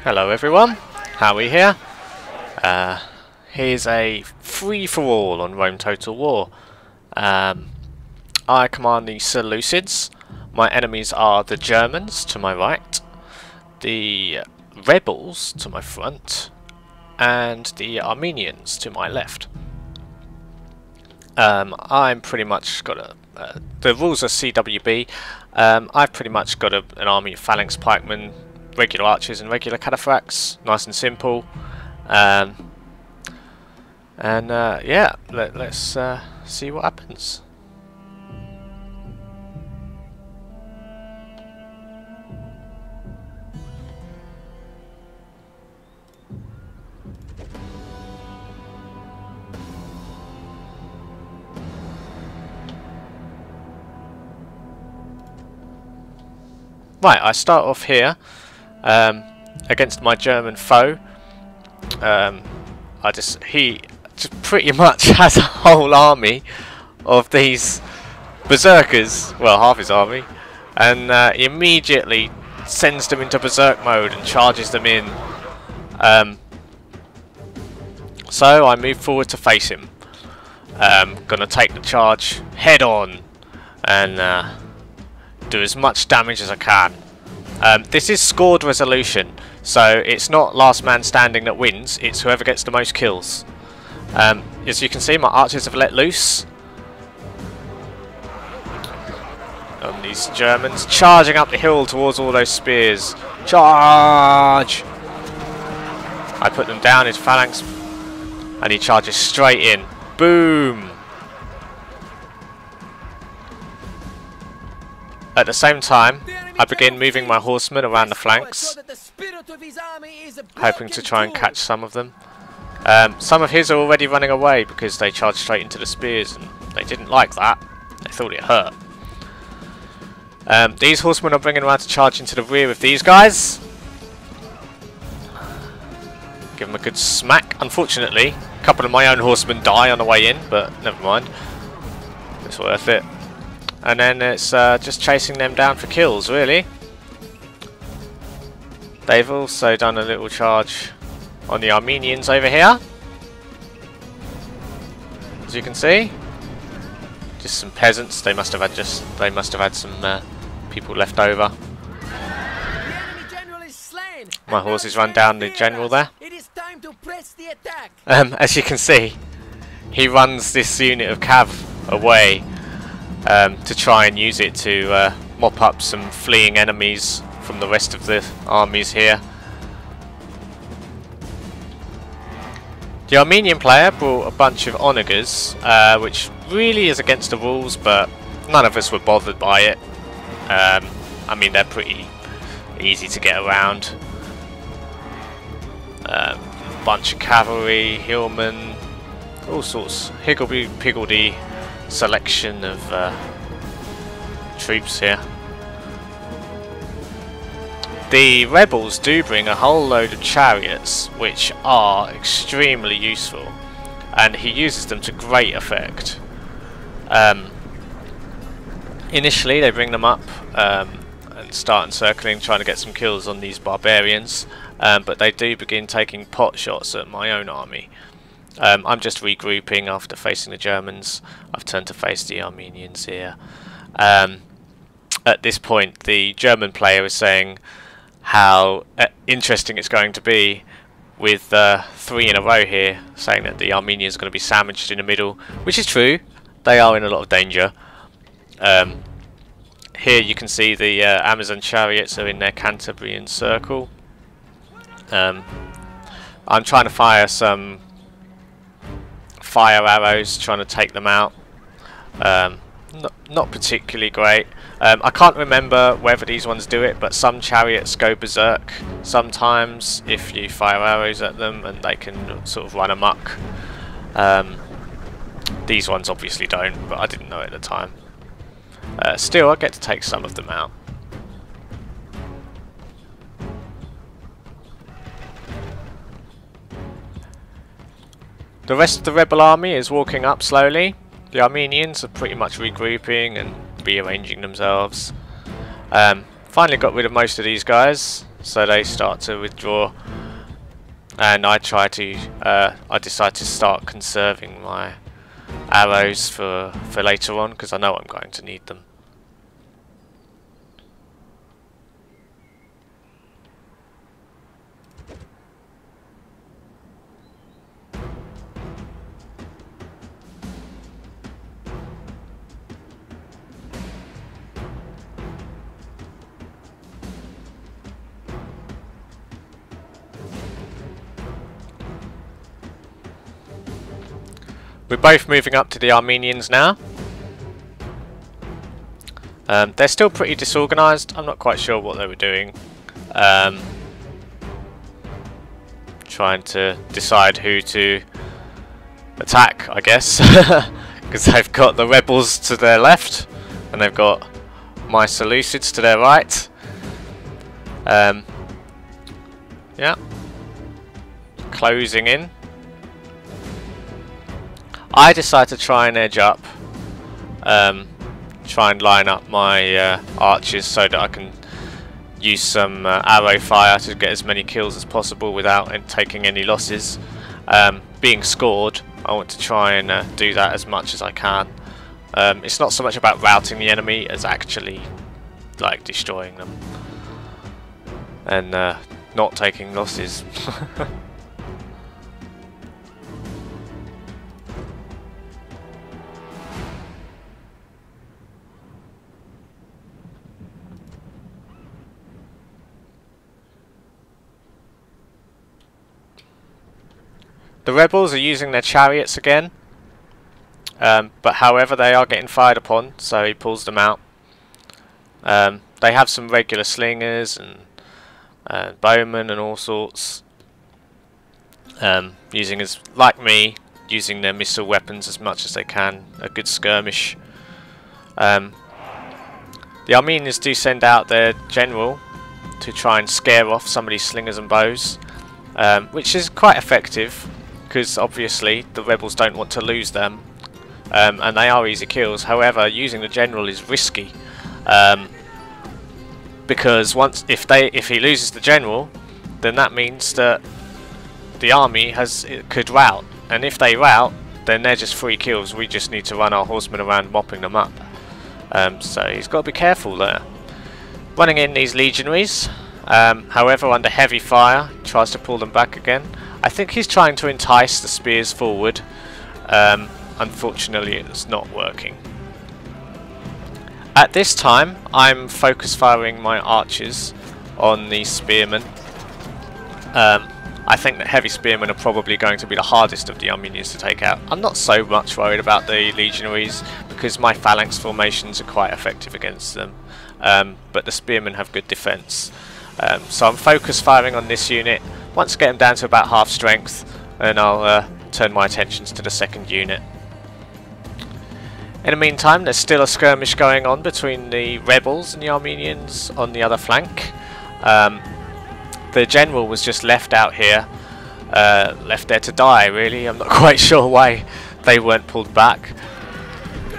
Hello everyone, Howie here. Here's a free-for-all on Rome Total War. I command the Seleucids. My enemies are the Germans to my right, the rebels to my front, and the Armenians to my left. I'm pretty much got a... the rules are CWB. I've pretty much got an army of phalanx pikemen, regular archers and regular cataphracts, nice and simple. Yeah, let's see what happens. Right, I start off here against my German foe. He just pretty much has a whole army of these Berserkers, well, half his army, and he immediately sends them into Berserk mode and charges them in. So I move forward to face him. Gonna take the charge head on and do as much damage as I can. This is scored resolution, so it's not last man standing that wins, it's whoever gets the most kills. As you can see, my archers have let loose on these Germans, charging up the hill towards all those spears. Charge! I put them down, his phalanx, and he charges straight in. Boom! At the same time, I begin moving my horsemen around the flanks, hoping to try and catch some of them. Some of his are already running away because they charged straight into the spears and they didn't like that. They thought it hurt. These horsemen are bringing around to charge into the rear of these guys. Give them a good smack. Unfortunately, a couple of my own horsemen die on the way in, but never mind. It's worth it. And then it's just chasing them down for kills, really. They've also done a little charge on the Armenians over here, as you can see. Just some peasants. They must have had some people left over. My horses run down the general there. As you can see, he runs this unit of cav away. To try and use it to mop up some fleeing enemies from the rest of the armies here. The Armenian player brought a bunch of onagers, which really is against the rules, but none of us were bothered by it. I mean, they're pretty easy to get around. Bunch of cavalry, hillmen, all sorts, higgledy-piggledy selection of troops here. The rebels do bring a whole load of chariots, which are extremely useful, and he uses them to great effect. Initially they bring them up and start encircling, trying to get some kills on these barbarians, but they do begin taking pot shots at my own army. I'm just regrouping after facing the Germans. I've turned to face the Armenians here. At this point, the German player is saying how interesting it's going to be with 3 in a row here, saying that the Armenians are going to be sandwiched in the middle, which is true. They are in a lot of danger. Here you can see the Amazon chariots are in their Cantabrian circle. I'm trying to fire some fire arrows, trying to take them out. Not particularly great. I can't remember whether these ones do it, but some chariots go berserk sometimes if you fire arrows at them, and they can sort of run amok. These ones obviously don't, but I didn't know at the time. Still, I get to take some of them out. The rest of the rebel army is walking up slowly. The Armenians are pretty much regrouping and rearranging themselves. Finally got rid of most of these guys. so they start to withdraw, and I decide to start conserving my arrows for later on, because I know I'm going to need them. We're both moving up to the Armenians now. They're still pretty disorganised. I'm not quite sure what they were doing. Trying to decide who to attack, I guess. Because they've got the rebels to their left, and they've got my Seleucids to their right. Yeah. Closing in. I decide to try and edge up, try and line up my archers so that I can use some arrow fire to get as many kills as possible without taking any losses. Being scored, I want to try and do that as much as I can. It's not so much about routing the enemy as actually like destroying them and not taking losses. The rebels are using their chariots again, but however they are getting fired upon, so he pulls them out. They have some regular slingers and bowmen and all sorts, using like me, using their missile weapons as much as they can, a good skirmish. The Armenians do send out their general to try and scare off some of these slingers and bows, which is quite effective, because obviously the rebels don't want to lose them, and they are easy kills. However, using the general is risky, because if he loses the general, then that means that the army could rout, and if they rout, then they're just free kills. We just need to run our horsemen around mopping them up. So he's got to be careful there. Running in these legionaries, however, under heavy fire, tries to pull them back again. I think he's trying to entice the spears forward. Unfortunately, it's not working. At this time, I'm focus firing my archers on the spearmen. I think that heavy spearmen are probably going to be the hardest of the Armenians to take out. I'm not so much worried about the legionaries, because my phalanx formations are quite effective against them. But the spearmen have good defence. So I'm focus firing on this unit. Once I get them down to about half strength, then I'll turn my attentions to the second unit. In the meantime, there's still a skirmish going on between the rebels and the Armenians on the other flank. The general was just left out here, left there to die, really. I'm not quite sure why they weren't pulled back.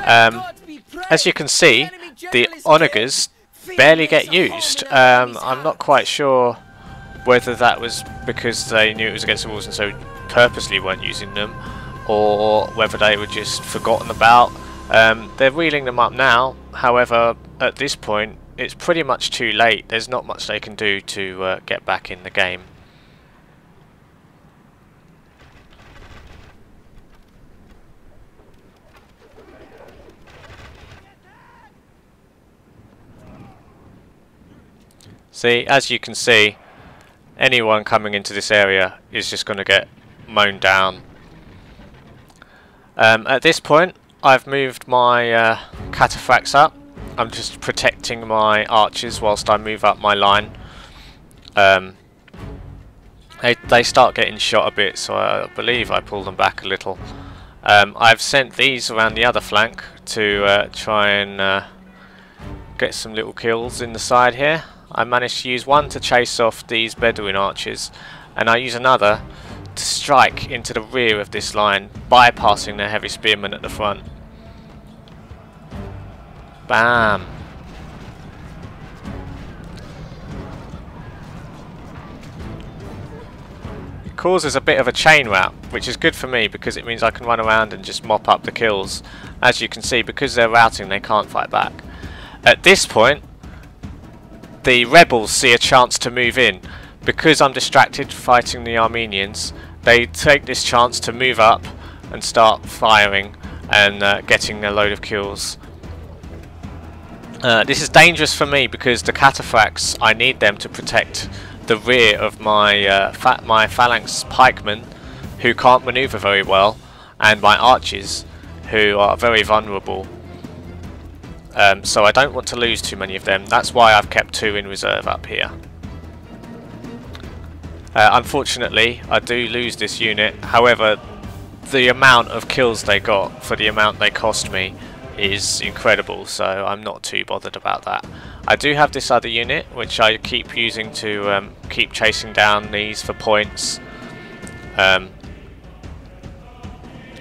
As you can see, the onagers barely get used. I'm not quite sure whether that was because they knew it was against the rules and so purposely weren't using them, or whether they were just forgotten about. They're reeling them up now. However, at this point, it's pretty much too late. There's not much they can do to get back in the game. See, as you can see, anyone coming into this area is just going to get mown down. At this point, I've moved my cataphracts up. I'm just protecting my archers whilst I move up my line. They start getting shot a bit, so I believe I pull them back a little. I've sent these around the other flank to try and get some little kills in the side here. I managed to use one to chase off these Bedouin archers, and I use another to strike into the rear of this line, bypassing their heavy spearmen at the front. Bam! causes a bit of a chain route, which is good for me because it means I can run around and just mop up the kills. As you can see, because they're routing, they can't fight back. At this point, the rebels see a chance to move in. Because I'm distracted fighting the Armenians, they take this chance to move up and start firing and getting a load of kills. This is dangerous for me because the cataphracts, I need them to protect the rear of my my phalanx pikemen, who can't maneuver very well, and my archers, who are very vulnerable. So I don't want to lose too many of them. That's why I've kept 2 in reserve up here. Unfortunately, I do lose this unit. However, the amount of kills they got for the amount they cost me is incredible, so I'm not too bothered about that. I do have this other unit which I keep using to keep chasing down these for points.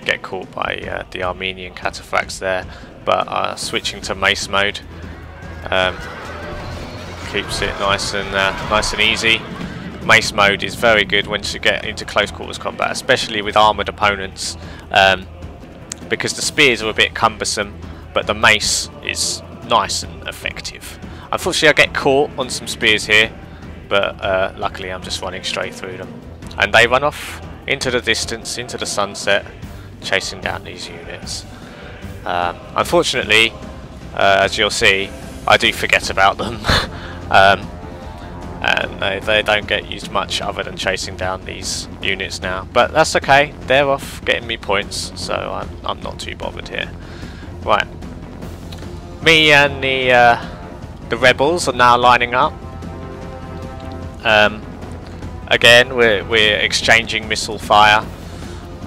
Get caught by the Armenian cataphracts there, but switching to mace mode keeps it nice and easy. Mace mode is very good once you get into close quarters combat, especially with armoured opponents, because the spears are a bit cumbersome, but the mace is nice and effective. Unfortunately, I get caught on some spears here, but luckily I'm just running straight through them. And they run off into the distance, into the sunset, chasing down these units. Unfortunately, as you'll see, I do forget about them. And they don't get used much other than chasing down these units now. But that's okay, they're off getting me points, so I'm not too bothered here. Right. Me and the rebels are now lining up. Again, we're exchanging missile fire.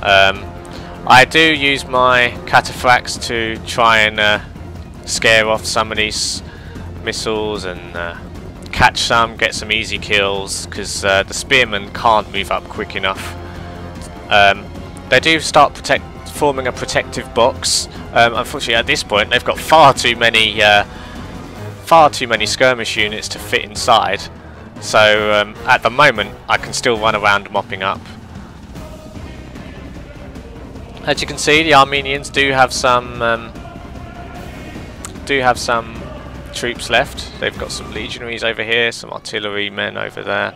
I do use my cataphracts to try and scare off some of these missiles and catch some, get some easy kills, because the spearmen can't move up quick enough. They do start forming a protective box. Unfortunately, at this point, they've got far too many skirmish units to fit inside. So at the moment, I can still run around mopping up. As you can see, the Armenians do have some troops left. They've got some legionaries over here, some artillery men over there,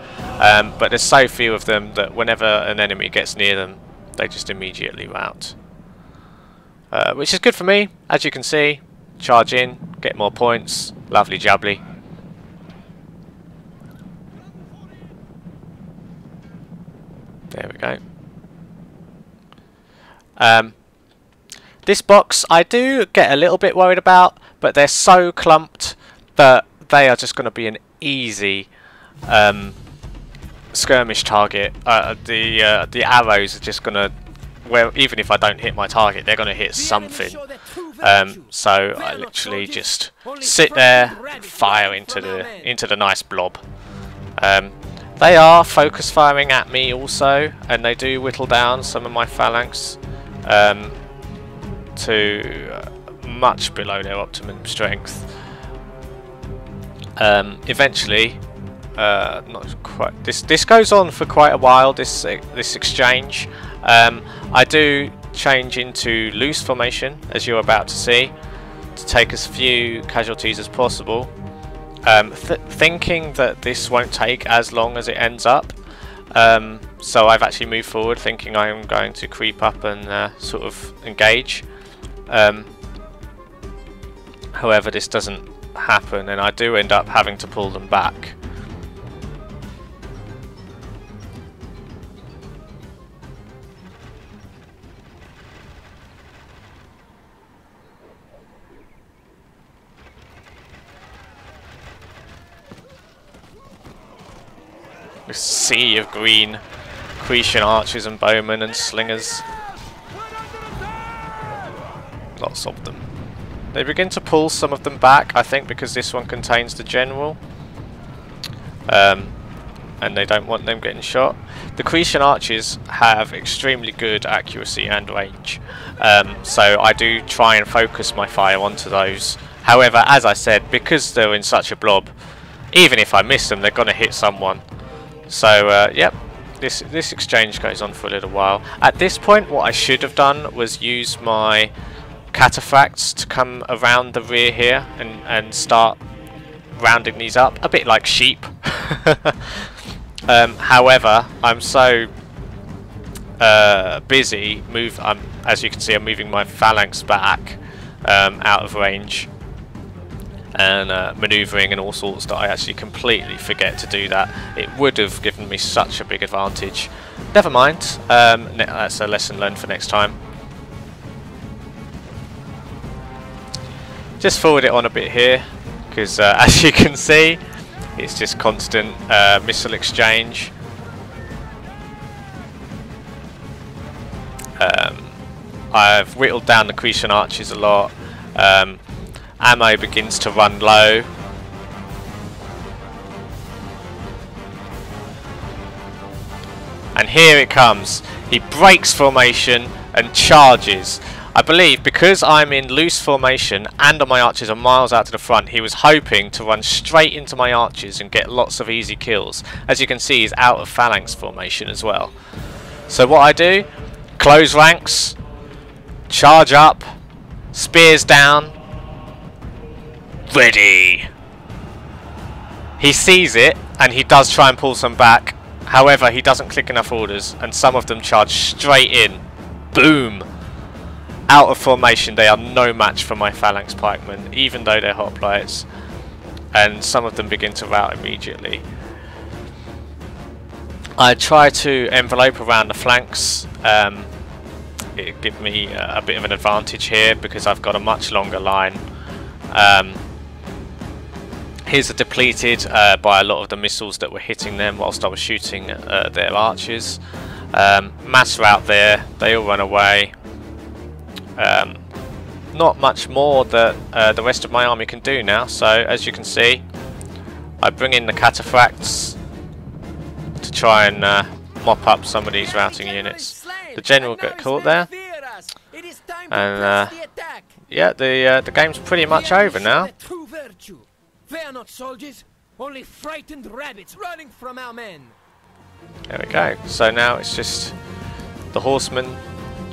but there's so few of them that whenever an enemy gets near them, they just immediately rout. Which is good for me, as you can see. Charge in, get more points, lovely jubbly. There we go. This box I do get a little bit worried about, but they're so clumped that they are just going to be an easy skirmish target. The arrows are just going to, well, even if I don't hit my target, they're going to hit something. So I literally just sit there and fire into the nice blob. They are focus firing at me also, and they do whittle down some of my phalanx to much below their optimum strength. Eventually, not quite. This goes on for quite a while. This exchange. I do change into loose formation, as you're about to see, to take as few casualties as possible. Thinking that this won't take as long as it ends up. So I've actually moved forward, thinking I'm going to creep up and sort of engage. However, this doesn't happen, and I do end up having to pull them back. This sea of green Cretan archers and bowmen and slingers. Lots of them. They begin to pull some of them back, I think, because this one contains the general. And they don't want them getting shot. The Cretan archers have extremely good accuracy and range. So I do try and focus my fire onto those. However, as I said, because they're in such a blob, even if I miss them, they're going to hit someone. So, yep, this exchange goes on for a little while. At this point, what I should have done was use my cataphracts to come around the rear here and start rounding these up, a bit like sheep. However, I'm so busy. As you can see, I'm moving my phalanx back out of range and manoeuvring and all sorts that I actually completely forget to do that. It would have given me such a big advantage. Never mind. That's a lesson learned for next time. Just forward it on a bit here, because as you can see, it's just constant missile exchange. I've whittled down the Cretan archers a lot. Ammo begins to run low. And here it comes. He breaks formation and charges. I believe because I'm in loose formation and my archers are miles out to the front, he was hoping to run straight into my archers and get lots of easy kills. As you can see, he's out of phalanx formation as well. So what I do, close ranks, charge up, spears down, ready. He sees it and he does try and pull some back. However, he doesn't click enough orders and some of them charge straight in. Boom. Out of formation, they are no match for my phalanx pikemen, even though they're hoplites, and some of them begin to rout immediately. I try to envelope around the flanks. It gives me a bit of an advantage here because I've got a much longer line. His are depleted by a lot of the missiles that were hitting them whilst I was shooting their archers. Mass rout there, they all run away. Not much more that the rest of my army can do now, so as you can see, I bring in the cataphracts to try and mop up some of these routing units. The general got caught there, and yeah, the game's pretty much over now. They are not soldiers, only frightened rabbits running from our men. There we go. So now it's just the horsemen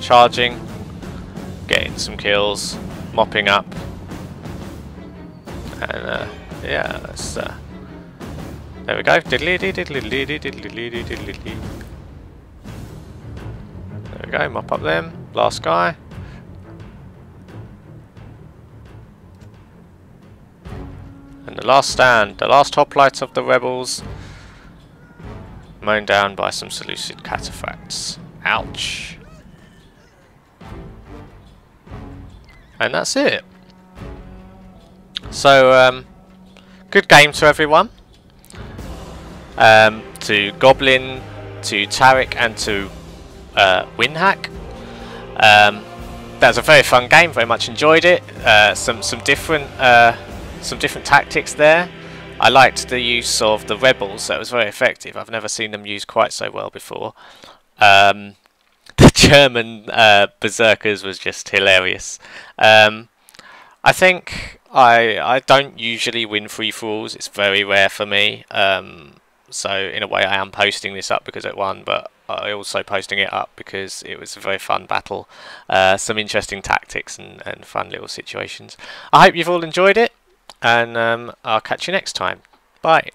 charging, getting some kills, mopping up, and yeah, that's there we go. There we go. Mop up them. Last guy. And the last stand, the last hoplite of the rebels, mown down by some Seleucid cataphracts. Ouch. And that's it. So, good game to everyone. To Goblin, to Tarek, and to Winhack. That was a very fun game. Very much enjoyed it. Some different tactics there. I liked the use of the rebels. That was very effective. I've never seen them used quite so well before. The German Berserkers was just hilarious. I think I don't usually win free-for-alls. It's very rare for me. So in a way I am posting this up because it won, but I also posting it up because it was a very fun battle. Some interesting tactics and fun little situations. I hope you've all enjoyed it, and I'll catch you next time. Bye.